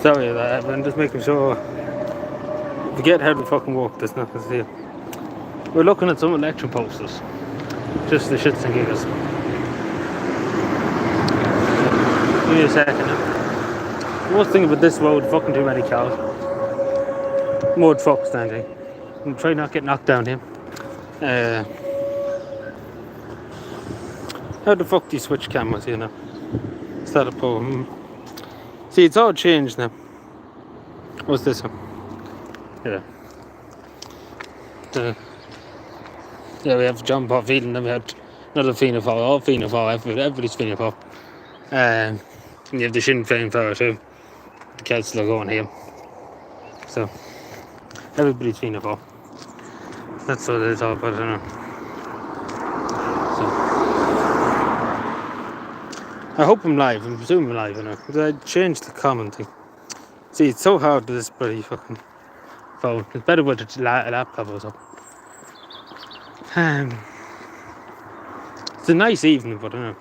Sorry that I'm just making sure. Forget how to fucking walk this now. See, we're looking at some election posters. Just the shits and giggles. Give me a second now. The worst thing about this road, fucking too many cars. More trucks standing. I'm trying not to get knocked down here. How the fuck do you switch cameras here now? Is that a problem? See, it's all changed now. What's this one? Yeah. Yeah, we have John Paul Field and then we have another Fianna Fáil, all Fianna Fáil, everybody's Fianna Fáil. And you have the Sinn Féin Fáil too. The council are going here. So, everybody's Fianna Fáil. That's what it's all about, I don't know. So, I hope I'm live, I'm presuming I'm live, I know. Because I changed the comment thing. See, it's so hard with this bloody fucking phone. It's better with a laptop or something. It's a nice evening, but I don't know.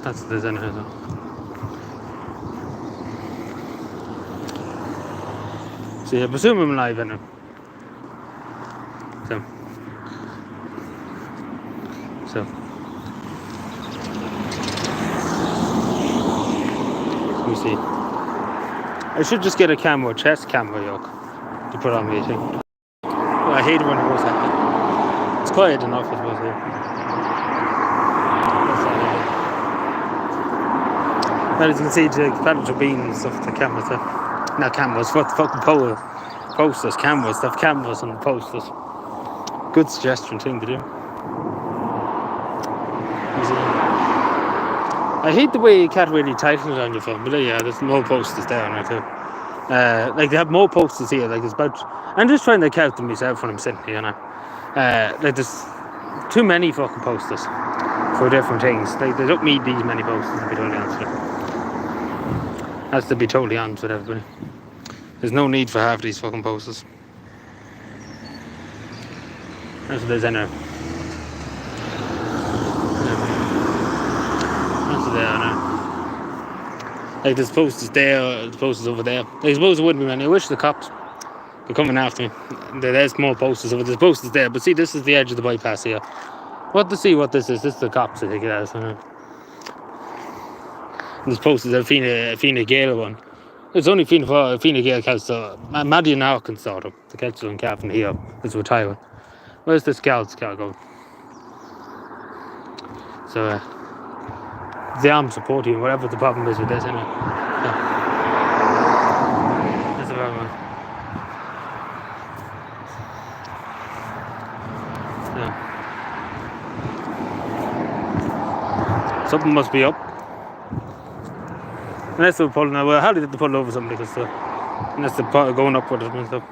That's what there's anything. See, I presume I'm live anyway. So. Let me see. I should just get a camo, chest camo yoke to put on me, I think. Well, I hate it when it goes like that. It's quiet enough, I suppose, here. Well, as you can see, the Predator beam and stuff, the cameras, not cameras, what the fucking posters, cameras, stuff, cameras and posters. Good suggestion thing to do. I hate the way you can't really title it on your phone, but yeah, there's more posters there on it too. Like they have more posters here, like there's about, I'm just trying to count them myself when I'm sitting here now. Like there's too many fucking posters for different things. Like they don't need these many posters, to be totally honest with you. Has to be totally honest with everybody. There's no need for half these fucking posters. That's what there's in there. There now. Like there's posters there, there's posters over there. I suppose it wouldn't be many. I wish the cops were coming after me. There's more posters over there. There's posters there, but see, this is the edge of the bypass here. What to see what this is? This is the cops, I think it is. There's posters of Fine Gael one. It's only Fine Gael council. Maddie and Arkansas, the council in Cavan here. This is retired. Where's the scouts car going? So, the armed support team, whatever the problem is with this, isn't it? Yeah. That's the problem. Yeah. Something must be up. Unless they're pulling over. How did they pull over somebody? Unless they're going up with it and stuff.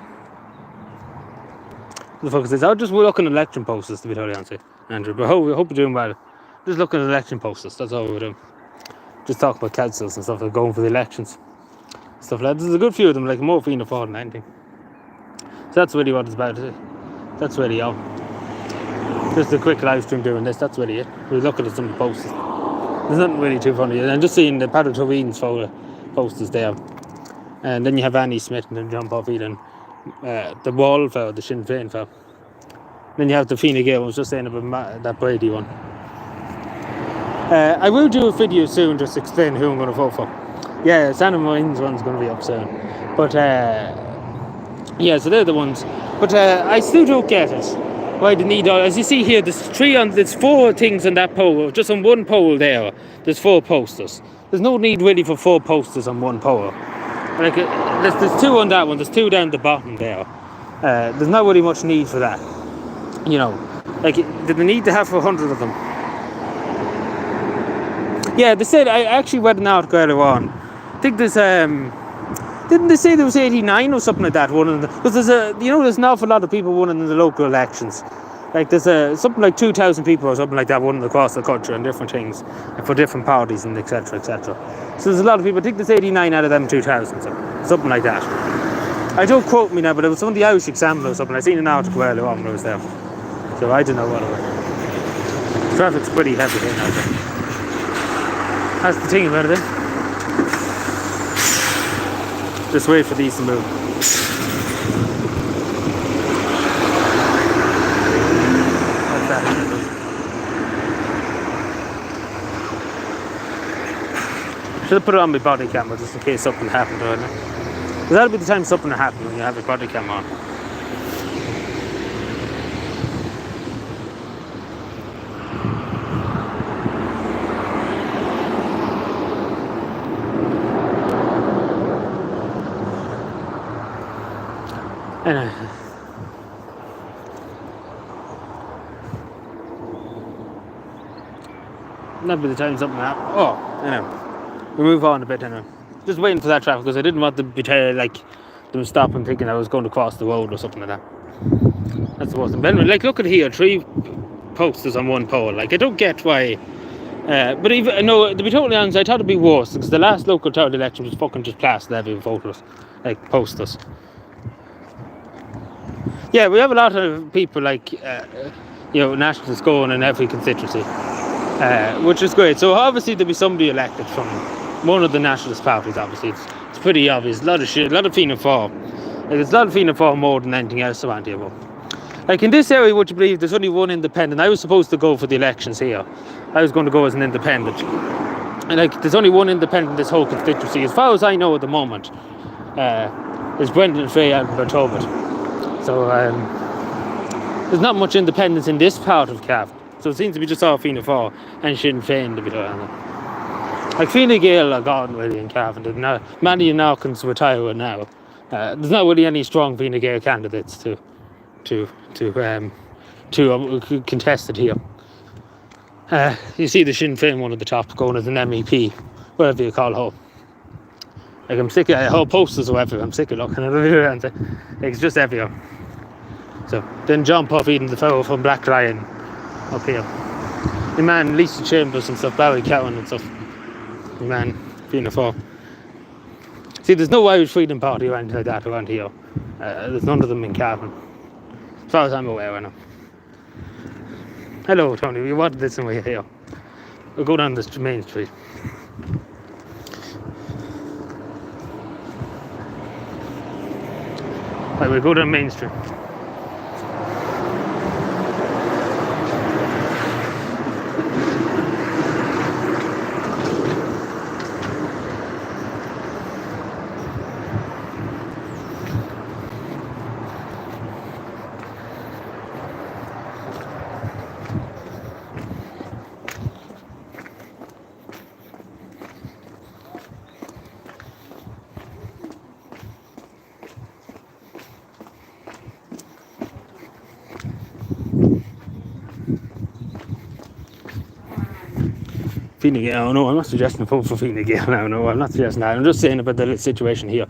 What the fuck is this? I'll just look at election posters, to be totally honest, Andrew. But I hope you're doing well. Just looking at election posters, that's all we're doing. Just talk about councils and stuff, like going for the elections. Stuff like that. There's a good few of them, like more Fianna Fáil than anything. So that's really what it's about. That's really all. Just a quick live stream doing this, that's really it. We're looking at some of the posters. There's nothing really too funny. And I'm just seeing the Patrick Tovine's posters there. And then you have Annie Smith and then John Paul Field and the Wall fellow, the Sinn Féin fellow. Then you have the Fine Gael, I was just saying about that Brady one. I will do a video soon just to explain who I'm going to vote for. Yeah, Santa Marine's one's going to be up soon. But, yeah, so they're the ones. But I still don't get it. Why the need, as you see here, there's 4 things on that pole. Just on one pole there, there's 4 posters. There's no need really for 4 posters on one pole. Like, there's 2 on that one, there's 2 down the bottom there. There's not really much need for that. You know, like, did they need to have 100 of them? Yeah, they said, I actually read an article earlier on. I think there's, didn't they say there was 89 or something like that? Because there's an awful lot of people running in the local elections. Like there's something like 2,000 people or something like that running across the country on different things, for different parties and etc, etc. So there's a lot of people, I think there's 89 out of them 2,000, something like that. I don't quote me now, but it was some of the Irish Examiner or something. I seen an article earlier on when I was there. So I don't know what it was. Traffic's pretty heavy here now. That's the thing about it. Just wait for these to move. What's that? Should have put it on my body camera just in case something happened, wouldn't it? Because that'll be the time something will happen when you have your body camera on. Anyway. That'll be the time something happens. Oh, anyway. We'll move on a bit anyway. Just waiting for that traffic because I didn't want to be like them stopping thinking I was going to cross the road or something like that. That's the worst thing. But anyway, like look at here, 3 posters on one pole. Like I don't get why. But even no, to be totally honest, I thought it'd be worse because the last local town election was fucking just plastered every photos, like posters. Yeah, we have a lot of people like nationalists going in every constituency, which is great. So obviously there'll be somebody elected from one of the nationalist parties. Obviously, it's pretty obvious. A lot of shit, a lot of Fianna Fáil. Like it's a lot of Fianna Fáil more than anything else around here. But like in this area, would you believe there's only one independent? I was supposed to go for the elections here. I was going to go as an independent. And like there's only one independent in this whole constituency, as far as I know at the moment. Is Brendan Frey out of Tobit. So there's not much independence in this part of Cavan. So it seems to be just all Fianna Fáil and Sinn Féin to be done. Like Fine Gael are gone really in Cavan. Manny and Narkins retiring now. There's not really any strong Fine Gael candidates to contest it here. You see the Sinn Féin one at the top going as an MEP, whatever you call her. Like I'm sick of whole posters or whatever. I'm sick of looking at it and like, it's just everywhere. So then John Puff eating the fellow from Black Lion up here. The man Lisa Chambers and stuff, Barry Cowan and stuff. The man Fianna Fáil. See, there's no Irish Freedom Party or anything like that around here. There's none of them in Cavan, as far as I'm aware of. Hello, Tony. We wanted this and we're here. We'll go down this main street. Right, we'll go down Main Street. Fine Gael, no, I'm not suggesting vote for Fine Gael now, no, I'm not suggesting that. I'm just saying about the situation here.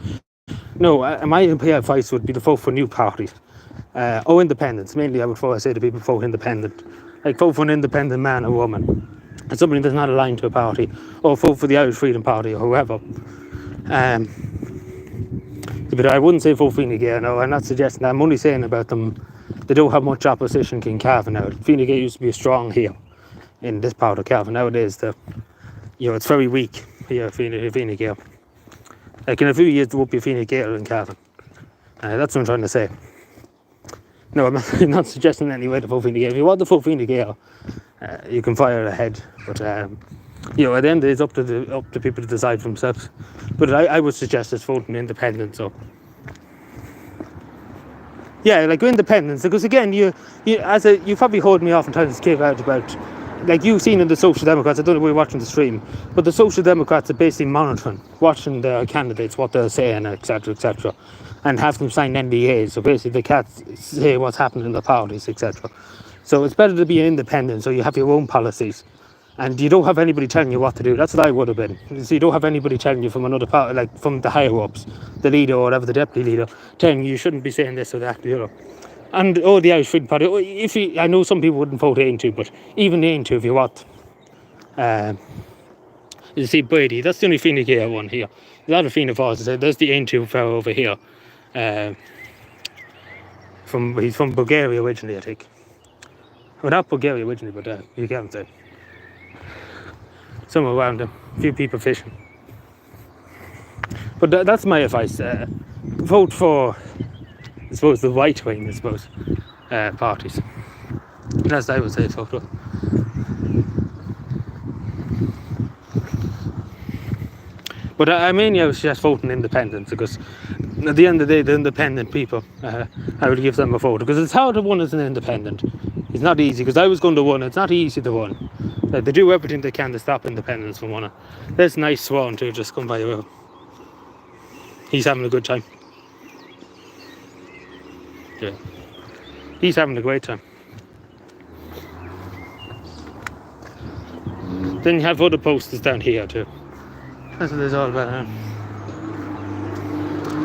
No, my advice would be to vote for new parties. Or independents. Mainly I would say to people vote independent. Like vote for an independent man or woman. And somebody that's not aligned to a party. Or vote for the Irish Freedom Party or whoever. But I wouldn't say vote Fine Gael, no, I'm not suggesting that. I'm only saying about them, they don't have much opposition in Cavan now. Fine Gael used to be strong here. In this part of Cavan nowadays, it's very weak here. Fine Gael. Like in a few years, there won't be Fine Gael in Cavan. That's what I'm trying to say. No, I'm not suggesting any way to vote Fine Gael. If you want to vote Fine Gael, you can fire ahead. But at the end, it's up to people to decide for themselves. But I would suggest it's voting independent. So yeah, like independence, because again, you probably heard me oftentimes give out about. Like you've seen in the Social Democrats, I don't know if we're watching the stream, but the Social Democrats are basically monitoring, watching their candidates, what they're saying, etc., and have them sign NDAs. So basically they can't say what's happening in the parties, etc. So it's better to be an independent, so you have your own policies, and you don't have anybody telling you what to do. That's what I would have been. So you don't have anybody telling you from another party, like from the higher ups, the leader or whatever, the deputy leader, telling you shouldn't be saying this or that, And the Irish Freedom Party, I know some people wouldn't vote into, but even into, if you want, you see Brady, that's the only Fine Gael one here. A lot of Fianna Fáil say there's the into fellow over here. He's from Bulgaria originally, I think. Well, not Bulgaria originally, but you can't say. somewhere around them, a few people fishing. But that's my advice. Vote for, I suppose, the right wing, I suppose, parties. That's what I would say, vote for. But I mainly was just voting independents, because at the end of the day, the independent people, I would give them a vote, because it's hard to win as an independent. It's not easy, because I was going to win. It's not easy to win. They do everything they can to stop independence from winning. There's nice Swan too, just come by the road. He's having a good time. Yeah, he's having a great time. Then you have other posters down here too. That's what it's all about.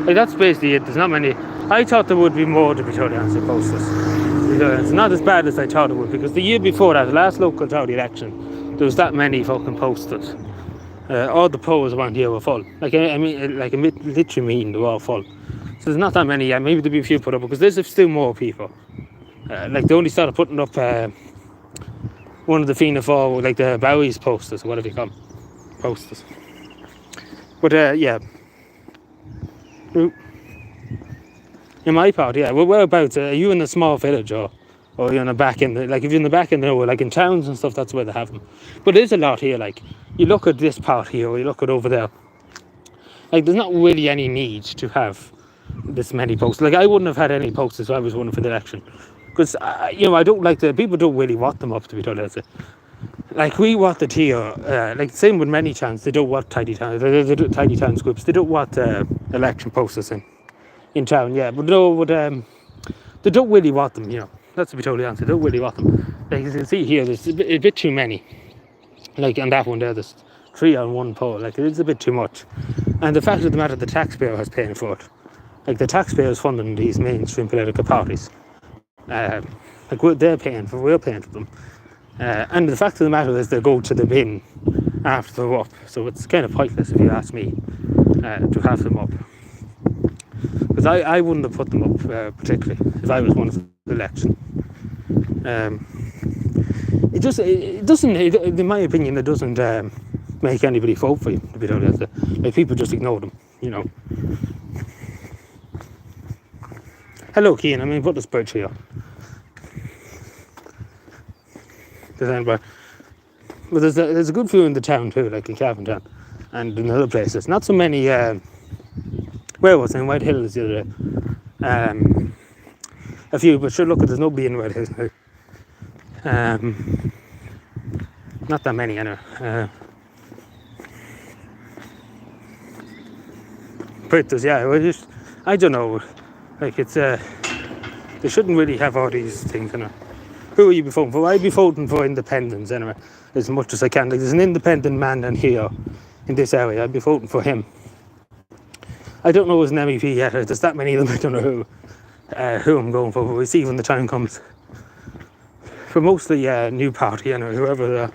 Like, that's basically it. There's not many. I thought there would be more, to be totally honest, posters. It's not as bad as I thought it would, because the year before that, the last local authority election, there was that many fucking posters. All the polls around here were full. I literally mean they were all full. So there's not that many yet. Maybe there'll be a few put up, because there's still more people. They only started putting up one of the Fianna Fáil, like the Bowie's posters, or whatever you call them. Posters. But yeah. In my part, yeah. Well, whereabouts? Are you in a small village, or are you in the back end? Like, if you're in the back end, like in towns and stuff, that's where they have them. But there's a lot here. Like, you look at this part here, or you look at over there. Like, there's not really any need to have this many posters. Like, I wouldn't have had any posters if I was running for the election, because I don't like people don't really want them up, to be told. Like, we want it here. Like, same with many towns. They don't want tidy towns. They do tidy towns groups. They don't want election posters in town. Yeah, but no, they don't really want them. That's to be totally honest. They don't really want them. Like, you can see here, there's a bit too many. Like on that one there, there's 3 on one pole. Like, it's a bit too much. And the fact of the matter, the taxpayer has paying for it. Like, the taxpayer is funding these mainstream political parties. Like, we're paying for them. And the fact of the matter is they go to the bin after they're up. So it's kind of pointless, if you ask me, to have them up. Because I wouldn't have put them up particularly if I was one of the election. It doesn't, in my opinion, it doesn't make anybody vote for you, to be honest. Like, people just ignore them, Hello, Keane. Put this bridge here. But there's a good few in the town too, like in Cavan and in other places. Not so many. Where was it? In White Hills the other day. A few, but sure, look, there's nobody in White Hills now. Not that many anyway. Printers, yeah. I don't know. Like, it's they shouldn't really have all these things. Who will you be voting for? I'd be voting for independents anyway, as much as I can. Like, there's an independent man down here in this area. I'd be voting for him. I don't know as an MEP yet. There's that many of them. I don't know who I'm going for, but we'll see when the time comes. For mostly new party, whoever the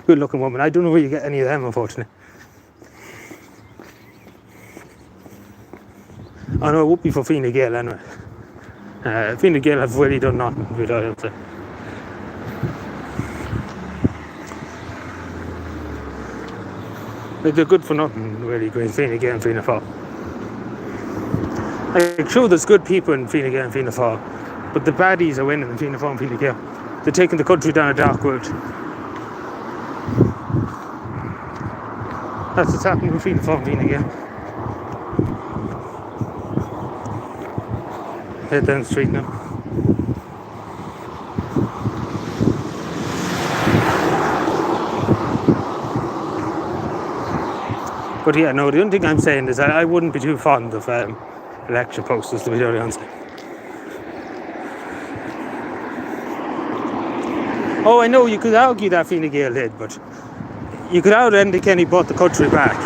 good-looking woman. I don't know where you get any of them, unfortunately. I know it would be for Fine Gael anyway. Fine Gael have really done nothing with it, I'd say. Like, they're good for nothing, really, going Fine Gael and Fianna Fáil. I'm sure there's good people in Fine Gael and Fianna Fáil, but the baddies are winning in Fianna Fáil and Fine Gael. They're taking the country down a dark road. That's what's happening with Fianna Fáil and Fine Gael. Head down the street now. But yeah, no, the only thing I'm saying is I wouldn't be too fond of election posters, to be totally honest. Oh, I know, you could argue that Fine Gael did, but you could argue Enda Kenny brought the country back.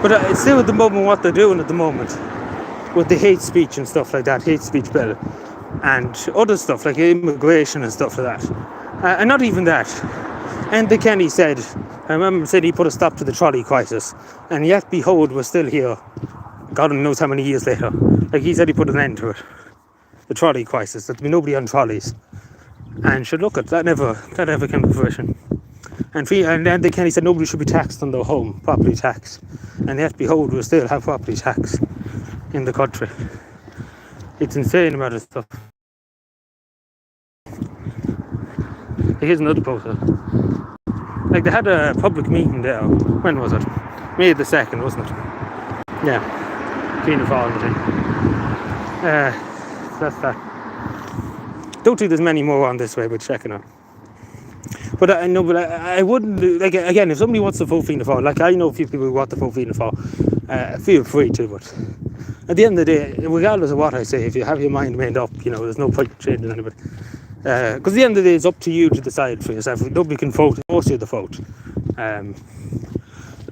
But it's still at the moment what they're doing at the moment, with the hate speech and stuff like that, hate speech bill, and other stuff like immigration and stuff like that. And not even that. Enda Kenny said, I remember saying he put a stop to the trolley crisis, and yet behold, we're still here, God only knows how many years later. Like, he said he put an end to it, the trolley crisis, there'd be nobody on trolleys. And should look at that never came to fruition. And then they kind of said nobody should be taxed on their home, property tax. And yet, behold, we still have property tax in the country. It's insane amount of stuff. Here's another poster. Like they had a public meeting there. When was it? May the 2nd, wasn't it? Yeah. Fianna Fáil and the thing. That's that. Don't think there's many more on this way, but check it out. But I wouldn't, like, again, if somebody wants to vote Fianna Fáil, like I know a few people who want to vote Fianna Fáil, feel free to, but at the end of the day, regardless of what I say, if you have your mind made up, there's no point in changing anybody. Because at the end of the day, it's up to you to decide for yourself. Nobody can force you to vote.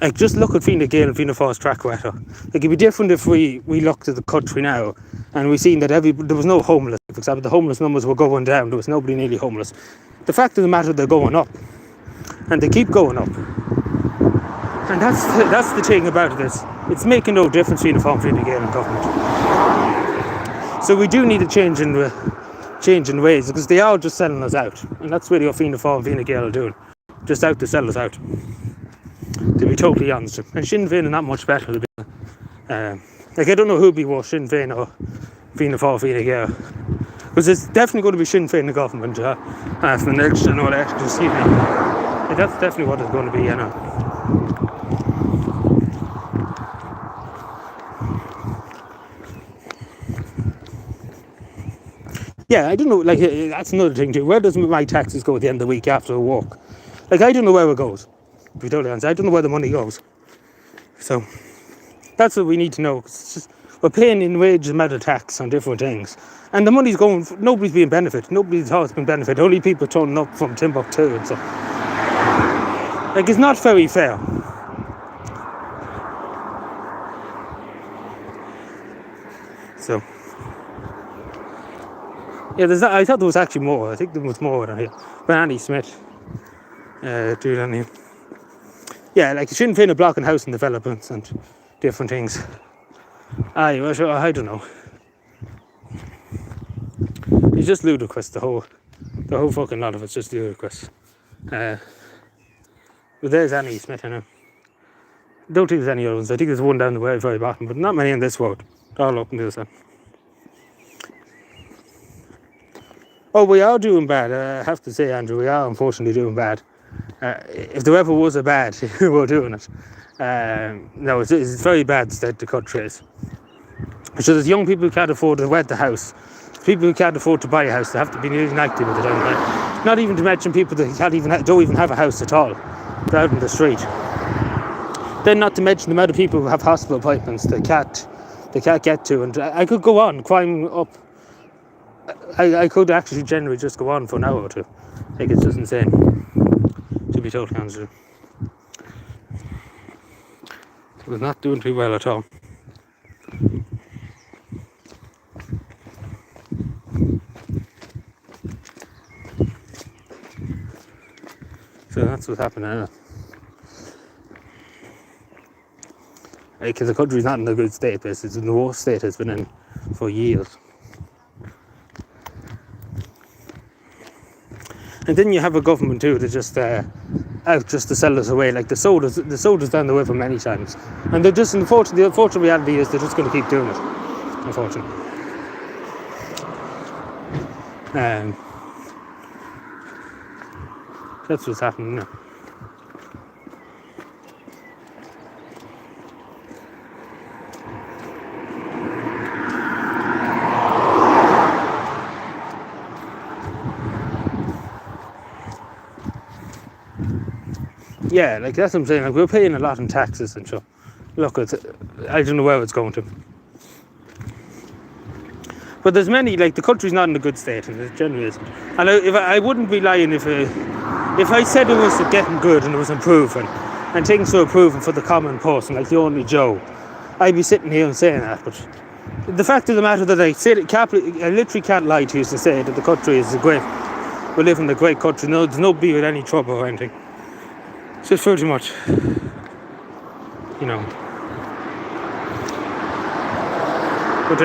Like, just look at Fianna Gael and Fianna Fáil's track record. Like, it'd be different if we looked at the country now and we seen that there was no homeless. For example, the homeless numbers were going down. There was nobody nearly homeless. The fact of the matter, they're going up, and they keep going up. And that's the thing about this. It's making no difference Fianna Fáil and Fianna Gael in government. So we do need a change in ways, because they are just selling us out, and that's really what Fianna Fáil and Fianna Gael are doing, just out to sell us out. To be totally honest, and Sinn Féin are not much better. Like, I don't know who'd be worse, Sinn Féin or Fianna Fáil, Fianna Gael, because it's definitely going to be Sinn Féin in the government after the next election. Like, that's definitely what it's going to be, Yeah, I don't know, like, that's another thing too. Where does my taxes go at the end of the week after work? Like, I don't know where it goes, to be totally honest. I don't know where the money goes. So, that's what we need to know. It's just, we're paying in wage amount of tax on different things. And the money's going, nobody's being benefited. Nobody thought it's been benefited. Only people turning up from Timbuktu and stuff. Like, it's not very fair. So, yeah, I thought there was actually more. I think there was more down here. But Annie Smith do down here. Yeah, like, Sinn Féin are blocking housing developments and different things. I don't know. It's just ludicrous. The whole fucking lot of it's just ludicrous. But there's Annie Smith, I know. Don't think there's any other ones. I think there's one down the very bottom, but not many on this road. They're all up and this one. Oh, we are doing bad. I have to say, Andrew, we are unfortunately doing bad. If there ever was a bad, we're doing it. No, it's a very bad state the country is. So there's young people who can't afford to rent the house. People who can't afford to buy a house, they have to be nearly 90 with it. Not even to mention people that don't even have a house at all. They're out in the street. Then not to mention the amount of people who have hospital appointments they can't get to. And I could go on, climbing up. I could actually generally just go on for an hour or two. Like, it's just insane. To be totally honest with you. It was not doing too well at all. So that's what's happening now. Because the country's not in a good state, but it's in the worst state it's been in for years. And then you have a government too that just out just to sell us away. Like the soda's down the way for many times, and they're just, unfortunately, the unfortunate reality is they're just going to keep doing it. Unfortunately, that's what's happening now. Yeah, like, that's what I'm saying. Like, we're paying a lot in taxes and stuff. Look, I don't know where it's going to. But there's many, like, the country's not in a good state, and it generally isn't. And I wouldn't be lying if I said it was getting good and it was improving, and things were improving for the common person, like the ordinary Joe. I'd be sitting here and saying that. But the fact of the matter that I literally can't lie to you to say that the country is we live in a great country. No, there's nobody with any trouble or anything. It's just pretty much, But,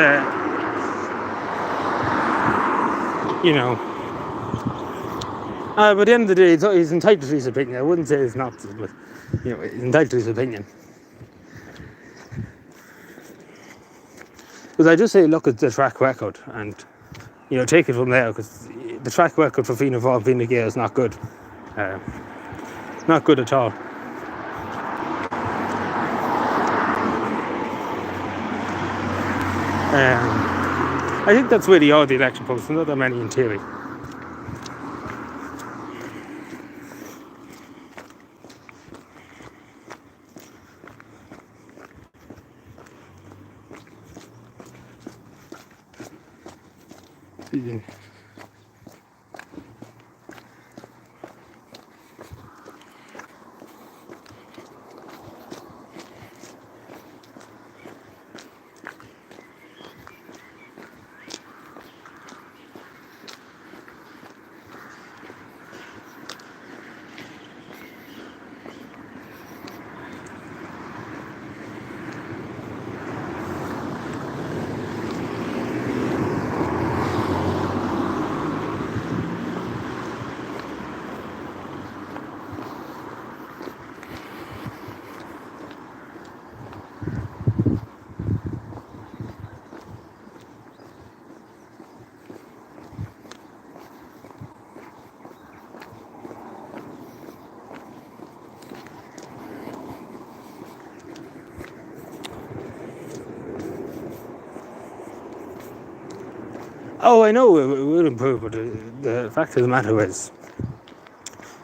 But at the end of the day, he's entitled to his opinion. I wouldn't say he's not, but he's entitled to his opinion. Because I just say, look at the track record and take it from there. Because the track record for Fianna Fáil and Fine Gael is not good, not good at all. I think that's really all the election posts, not that many in theory. Oh, I know it will improve, but the fact of the matter is,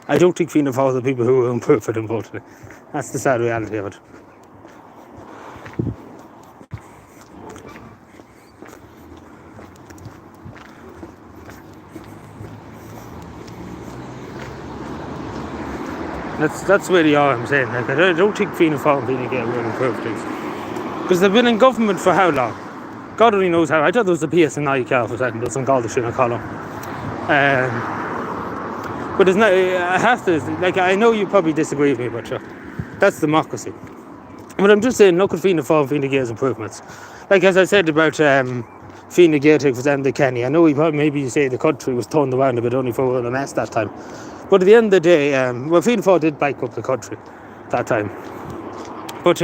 I don't think Fianna Fáil are the people who will improve it, unfortunately. That's the sad reality of it. That's really all I'm saying. Like, I don't think Fianna Fáil and Fine Gael will improve things. Because they've been in government for how long? God only knows how. I thought there was a PSNI car for a second, but some called the Sinn Column. But it's not, I have to, like, I know you probably disagree with me, but sure, that's democracy. But I'm just saying, look at Fianna Fáil and Fine Gael's improvements. Like, as I said about Fine Gael to Enda Kenny, I know maybe you say the country was turned around a bit only for a mess that time. But at the end of the day, Fianna Fáil did back up the country that time. But,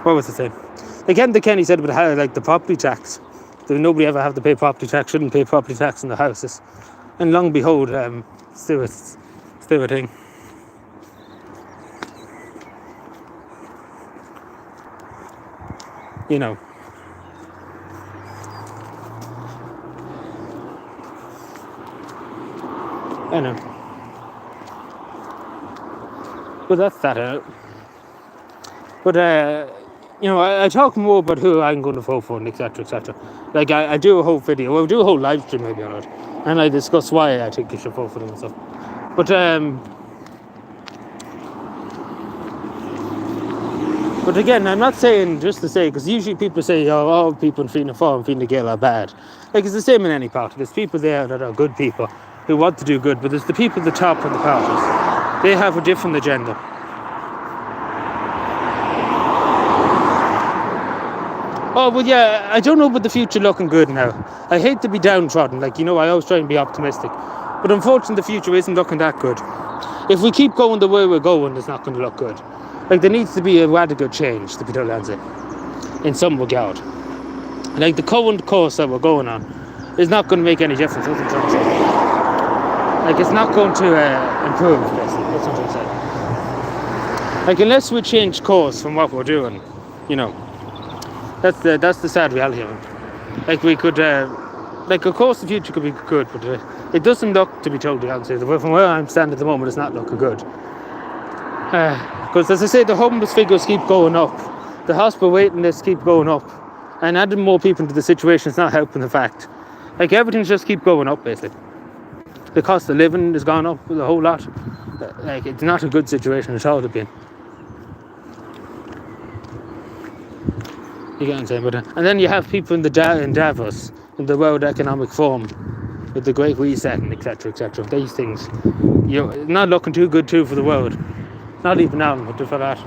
what was I saying? Like Enda Kenny said about how, like, the property tax, that nobody ever have to pay property tax, shouldn't pay property tax in the houses. And long behold, still a thing. You know. I know. But that's that out. But I talk more about who I'm going to vote for, and etc, etc. Like I do a whole video, well, I do a whole live stream maybe on it, and I discuss why I think you should vote for them and stuff. But again, I'm not saying just to say, because usually people say, all people in Fianna Fáil and Fine Gael are bad. Like, it's the same in any party. There's people there that are good people who want to do good, but there's the people at the top of the parties. They have a different agenda. Oh, well, yeah, I don't know about the future looking good now. I hate to be downtrodden, like, I always try and be optimistic. But unfortunately, the future isn't looking that good. If we keep going the way we're going, it's not going to look good. Like, there needs to be a radical change, to be totally honest, in some regard. Like, the current course that we're going on is not going to make any difference, that's what I'm trying to say. Like, it's not going to improve, basically, that's what I'm trying to say. Like, unless we change course from what we're doing, that's the sad reality of it. Like, we could, like, of course the future could be good, but it doesn't look, to be totally honest, from where I'm standing at the moment, it's not looking good. Because, as I say, the homeless figures keep going up, the hospital waiting lists keep going up, and adding more people into the situation is not helping the fact. Like, everything's just keep going up, basically. The cost of living has gone up a whole lot. Like, it's not a good situation at all to be in. You get what I'm saying? But, and then you have people in Davos, in the World Economic Forum, with the Great Reset, and etc, etc. These things, not looking too good too for the world. Not even now, but for that.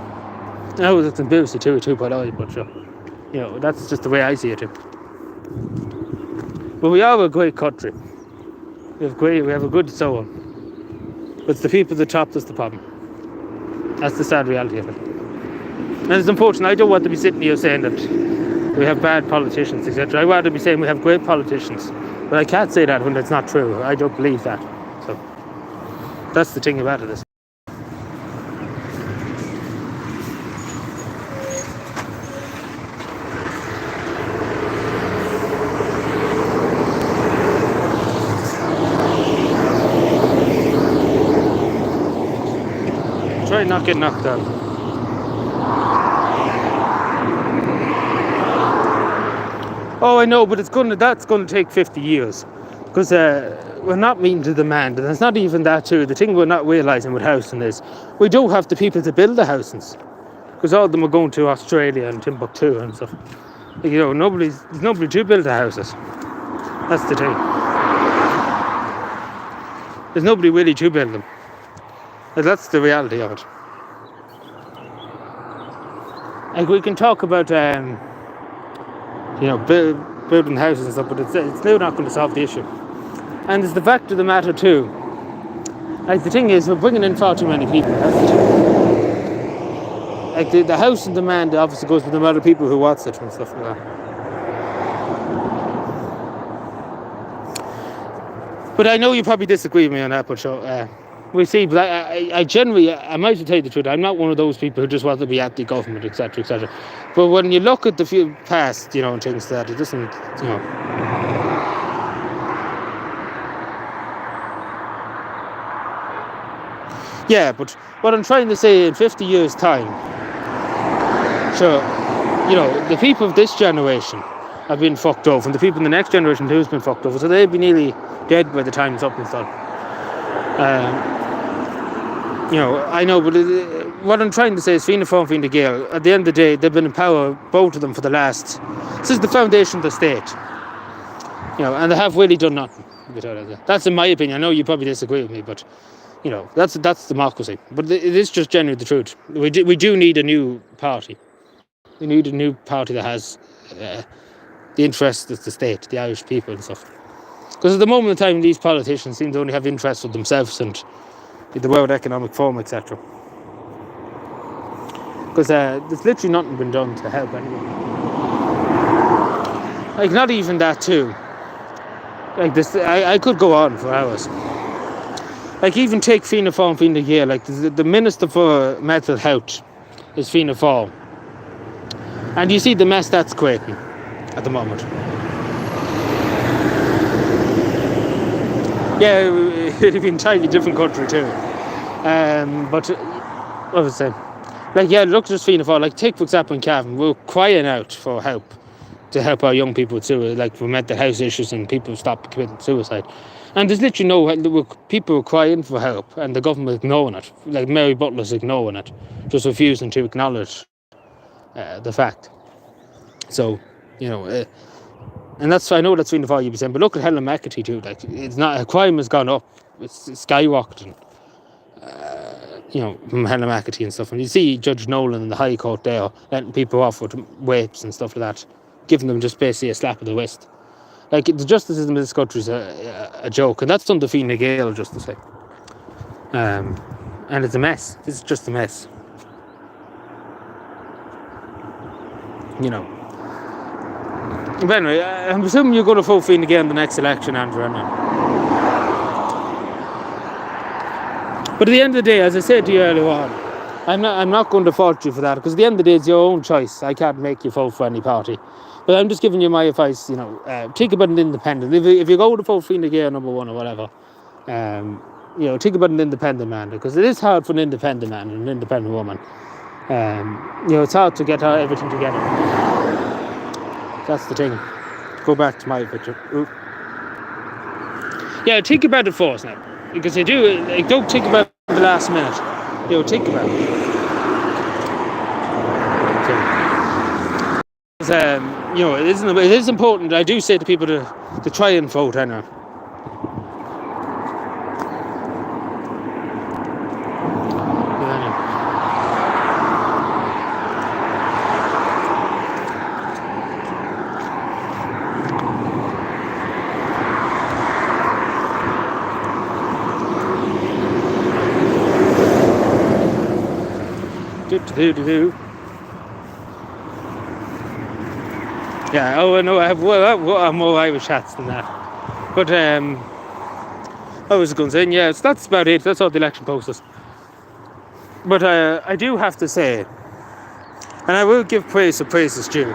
I was it's embarrassing too, by the way, but that's just the way I see it too. But we are a great country. We have a good soul. But it's the people at the top that's the problem. That's the sad reality of it. And it's unfortunate. I don't want to be sitting here saying that we have bad politicians, etc. I want to be saying we have great politicians. But I can't say that when it's not true. I don't believe that. So that's the thing about it. Try and not get knocked down. Oh, I know, but that's going to take 50 years. Because we're not meeting the demand. And it's not even that too. The thing we're not realising with housing is we do have the people to build the houses. Because all of them are going to Australia and Timbuktu and stuff. You know, there's nobody to build the houses. That's the thing. There's nobody really to build them. And that's the reality of it. Like we can talk about, building houses and stuff, but it's now not going to solve the issue. And it's the fact of the matter too. Like the thing is, we're bringing in far too many people. That's the thing. Like the housing demand obviously goes with the amount of people who want it and stuff like that. But I know you probably disagree with me on that, but we see, but I generally, I might tell you the truth, I'm not one of those people who just want to be at the government, etc., etc. But when you look at the few past, and things that it doesn't, Yeah, but what I'm trying to say, in 50 years' time, so, the people of this generation have been fucked over, and the people in the next generation too has been fucked over, so they'll be nearly dead by the time something's done. I know, but what I'm trying to say is Fianna Fáil, Fine Gael, at the end of the day, they've been in power, both of them, for the last, since the foundation of the state, and they have really done nothing. That's in my opinion. I know you probably disagree with me, but, that's democracy. But it is just generally the truth. We do need a new party. We need a new party that has the interests of the state, the Irish people and stuff. Because at the moment in time, these politicians seem to only have interests for themselves and the World Economic Forum, etc. Because there's literally nothing been done to help anyone. Like, not even that too. Like this, I could go on for hours. Like, even take Fianna Fáil, Fine Gael. Like the Minister for Mental Health is Fianna Fáil, and you see the mess that's creating at the moment. Yeah, it'd be an entirely different country too. But what was I saying? Like, yeah, look, just Fianna Fáil. Like, take for example in Cavan, we're crying out for help to help our young people with suicide, like for mental health issues, and people stop committing suicide. And there's literally people are crying for help, and the government ignoring it. Like Mary Butler's ignoring it, just refusing to acknowledge the fact. So, and I know that's Fianna Fáil you'd be saying, but look at Helen McEntee too. Like, it's not, crime has gone up, it's skyrocketing. From Helen McEntee and stuff, and you see Judge Nolan in the High Court there letting people off with rapes and stuff like that, giving them just basically a slap of the wrist. Like, the justice system in this country is a joke, and that's done to Fine Gael, just to say. And it's a mess. It's just a mess. But anyway, I'm assuming you're going to vote Fine Gael in the next election, Andrew. But at the end of the day, as I said to you earlier on, I'm not going to fault you for that, because at the end of the day, it's your own choice. I can't make you vote for any party. But I'm just giving you my advice, think about an independent. If you go to vote Fine Gael number one or whatever, think about an independent man, because it is hard for an independent man and an independent woman. It's hard to get everything together. That's the thing. Go back to my picture. Ooh. Yeah, think about it first now. Because don't think about the last minute. Think about it. It is important. I do say to people to try and vote anyway. Yeah, oh no, I have more Irish hats than that. But I was going to say, yeah, that's about it. That's all the election posters. But I do have to say, and I will give praise is due.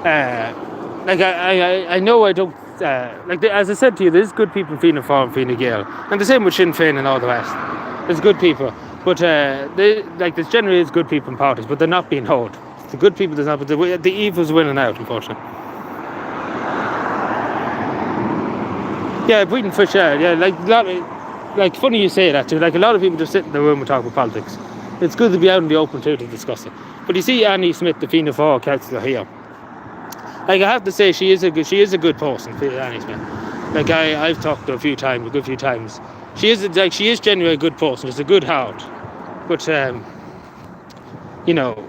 Like I know I don't as I said to you, there's good people in Fianna Fáil and Fine Gael, and the same with Sinn Féin and all the rest. There's good people, but there's generally is good people in parties, but they're not being heard. The good people there's not, but the evil's winning out, unfortunately. Yeah, Breeding for sure. Yeah, funny you say that too. Like a lot of people just sit in the room and talk about politics. It's good to be out in the open too to discuss it. But you see Annie Smith, the Fianna Fáil councillor here. Like I have to say, she is a good person, Annie Smith. Like I've talked to her a good few times. She is genuinely a good person. It's a good heart, but you know.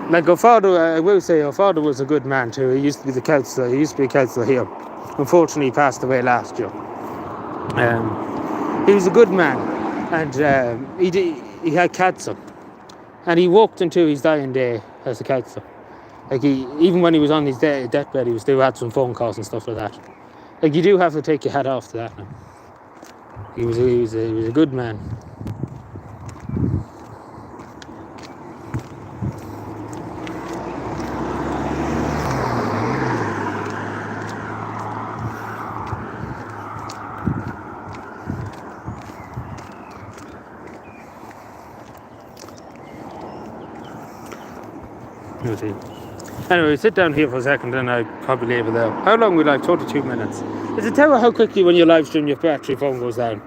Like her father, I will say, her father was a good man too. He used to be a councillor here. Unfortunately, he passed away last year. He was a good man, and he had cancer, and he walked into his dying day as a councillor. Like even when he was on his deathbed, he still had some phone calls and stuff like that. Like you do have to take your hat off to that. Now. He was a good man. Anyway, sit down here for a second and I'll probably leave it there. How long will I? 32 minutes. Does it tell you how quickly when you live stream your battery phone goes down?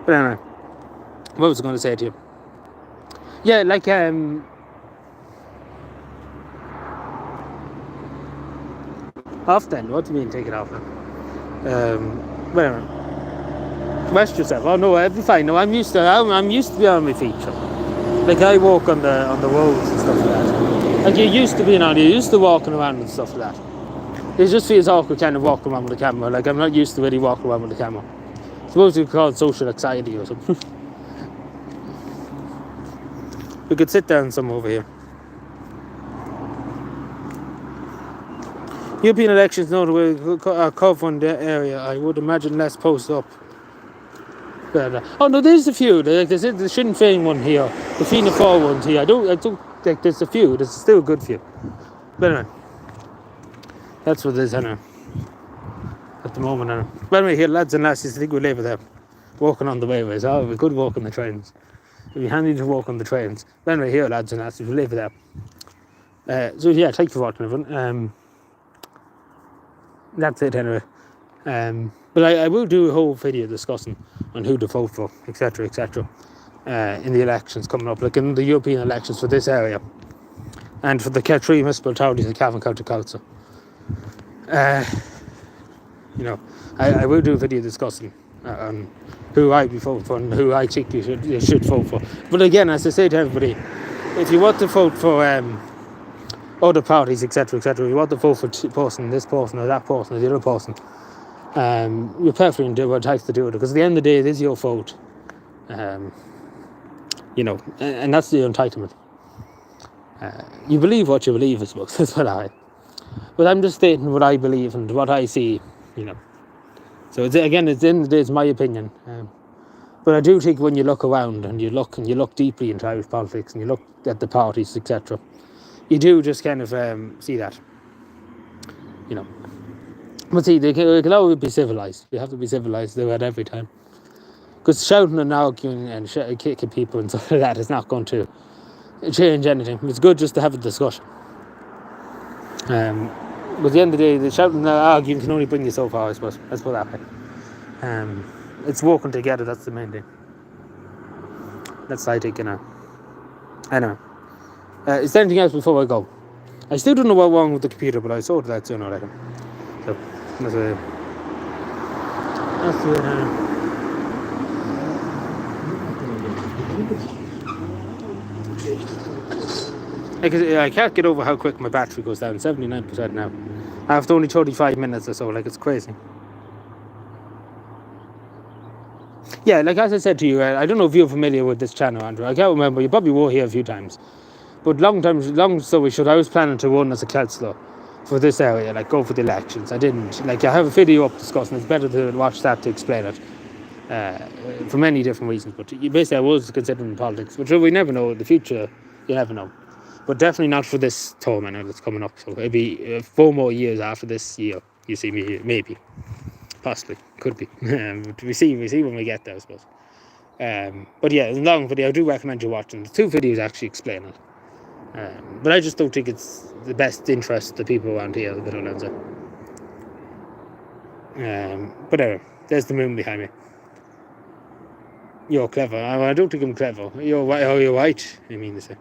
But anyway, what was I going to say to you? Yeah, like off then. What do you mean take it off then? Whatever. Rest yourself. Oh no, I'll be fine. No, I'm used to being on my feet. Like I walk on the roads and stuff like that. Like you're used to walking around and stuff like that. It just feels awkward kind of walking around with the camera. Like I'm not used to really walking around with the camera. I suppose you could call it social anxiety or something. We could sit down some over here. European elections, no, we're covering the area. I would imagine less posts up. Oh no, there's a few. Like there's the Sinn Féin one here, the Fianna Fáil ones here. I don't like. There's a few. There's still a good few. But anyway, that's what it is. Anyway, at the moment. Anyway. But anyway, here, lads and lasses, I think we'll leave it there. Walking on the railways. Oh, we could walk on the trains. It'd be handy to walk on the trains. But anyway, here, lads and lasses, we'll leave it there. So yeah, thank you for watching, everyone. That's it anyway. But I will do a whole video discussing on who to vote for, etc., in the elections coming up, like in the European elections for this area, and for the three municipal authorities in Cavan County Council. I will do a video discussing on who I be voting for and who I think you should vote for. But again, as I say to everybody, if you want to vote for other parties, etc., you want to vote for this person or that person or the other person, you're perfectly entitled to do it, because at the end of the day, it is your vote. And that's the entitlement. You believe what you believe, I suppose. That's what but I'm just stating what I believe and what I see, So it's at the end of the day, it's my opinion. But I do think when you look around and you look deeply into Irish politics and you look at the parties, etc., you do just kind of see that, But see, they can always be civilised. You have to be civilised to do it every time. Because shouting and arguing and kicking people and stuff like that is not going to change anything. It's good just to have a discussion. But at the end of the day, the shouting and arguing can only bring you so far, I suppose. Let's put that way. It's working together, that's the main thing. That's what I think, Anyway. Is there anything else before I go? I still don't know what's wrong with the computer, but I sorted that sooner or later. So, that's it. I can't get over how quick my battery goes down. 79% now. After only 35 minutes or so, like it's crazy. Yeah, like as I said to you, I don't know if you're familiar with this channel, Andrew. I can't remember. You probably were here a few times. But long story short, I was planning to run as a councillor for this area, like go for the elections. I didn't. Like I have a video up discussing. It's better to watch that to explain it. For many different reasons, but basically I was considering politics. But we never know. In the future, you never know. But definitely not for this term that's coming up. So it'll be 4 more years after this year. You see me here, maybe, possibly, could be. We see when we get there, I suppose. But yeah, it's a long video. I do recommend you watching. There's 2 videos actually explain it. But I just don't think it's the best interest to people around here, the Vidal but anyway, there's the moon behind me. You're clever. I don't think I'm clever. You're white. Oh, you're white. I mean to say.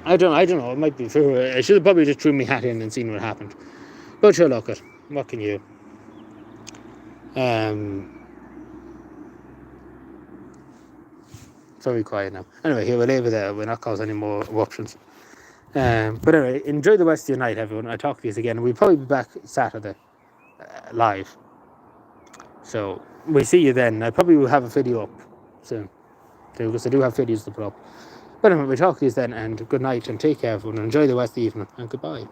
I don't know. It might be true. I should have probably just threw my hat in and seen what happened. But sure, look it. What can you? Very quiet now. Anyway, here we'll leave it there. We're not causing any more eruptions. But anyway, enjoy the rest of your night, everyone. I'll talk to you again. We'll probably be back Saturday live. So we'll see you then. I probably will have a video up soon, because I do have videos to put up. But anyway, we'll talk to you then, and good night, and take care, everyone. Enjoy the rest of the evening, and goodbye.